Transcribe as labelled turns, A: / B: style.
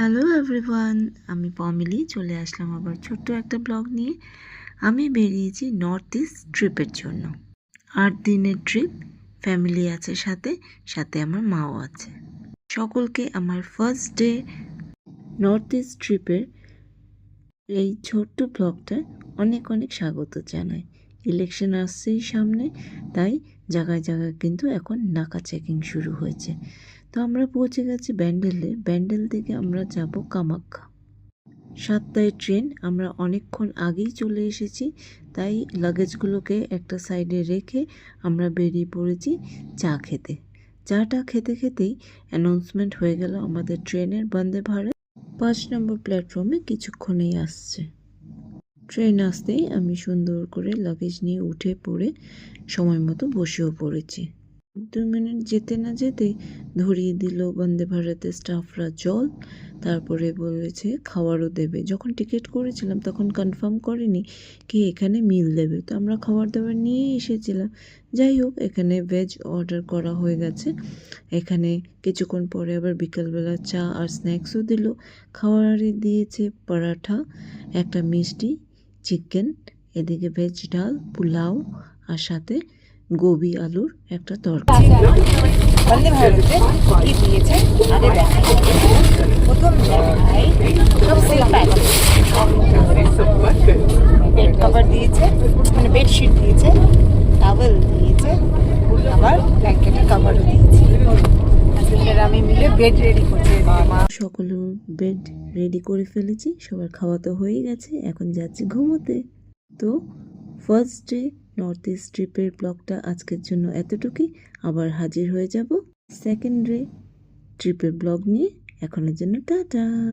A: Hello everyone, আমি পমিলি চলে আসলাম আবার ছোট্ট একটা ব্লগ নিয়ে। আমি বেরিয়েছি নর্থ ইস্ট ট্রিপের জন্য। 8 দিনের ট্রিপ, ফ্যামিলি আছে সাথে সাথে আমার মাও আছে। সকলকে আমার ফার্স্ট ডে নর্থ ইস্ট ট্রিপের এই ছোট্ট ব্লগটা অনেক অনেক স্বাগত জানাই। ইলেকশন আসছেই সামনে, তাই জায়গায় জায়গায় কিন্তু এখন নাকা চেকিং শুরু হয়েছে। তো আমরা পৌঁছে গেছি ব্যান্ডেলে। ব্যান্ডেল থেকে আমরা যাব কামাখ্যা। 7টায় ট্রেন, আমরা অনেকক্ষণ আগেই চলে এসেছি, তাই লাগেজগুলোকে একটা সাইডে রেখে আমরা বেরিয়ে পড়েছি চা খেতে। চাটা খেতে খেতেই অ্যানাউন্সমেন্ট হয়ে গেল আমাদের ট্রেনের বন্দে ভারত 5 নম্বর প্ল্যাটফর্মে কিছুক্ষণেই আসছে। ট্রেন আসতেই আমি সুন্দর করে লাগেজ নিয়ে উঠে পড়ে সময় মতো বসেও পড়েছি। 2 মিনিট যেতে না যেতেই ধরিয়ে দিল বন্দে ভারতের স্টাফরা জল, তারপরে বলেছে খাবারও দেবে। যখন টিকিট করেছিলাম তখন কনফার্ম করেনি কি এখানে মিল দেবে, তো আমরা খাবার দাবার নিয়েই এসেছিলাম। যাই হোক, এখানে ভেজ অর্ডার করা হয়ে গেছে। এখানে কিছুক্ষণ পরে আবার বিকালবেলা চা আর স্ন্যাক্সও দিল। খাবারে দিয়েছে পরাঠা, একটা মিষ্টি, চিকেন, এদিকে ভেজ ডাল, পোলাও আর সাথে গোবি আলুর একটা তরকারি।
B: বন্দে ভারতে কি দিয়েছে আগে দেখাই। প্রথম দেখাই বেড কভার দিয়েছে, মানে বেডশিট দিয়েছে, টাওয়েল দিয়েছে, আবার ব্ল্যাঙ্কেটের কভারও দিয়েছে। হাজবেন্ড আমি মিলে বেড রেডি করছি।
A: সকলে বেড রেডি করে ফেলেছি, সবার খাওয়া তো হয়ে গেছে, এখন যাচ্ছি ঘুমোতে। তো ফার্স্ট ডে নর্থ ইস্ট ট্রিপের ব্লগটা আজকের জন্য এতটুকুই। আবার হাজির হয়ে যাব সেকেন্ড ডে ট্রিপের ব্লগ নিয়ে। এখনের জন্য টাটা।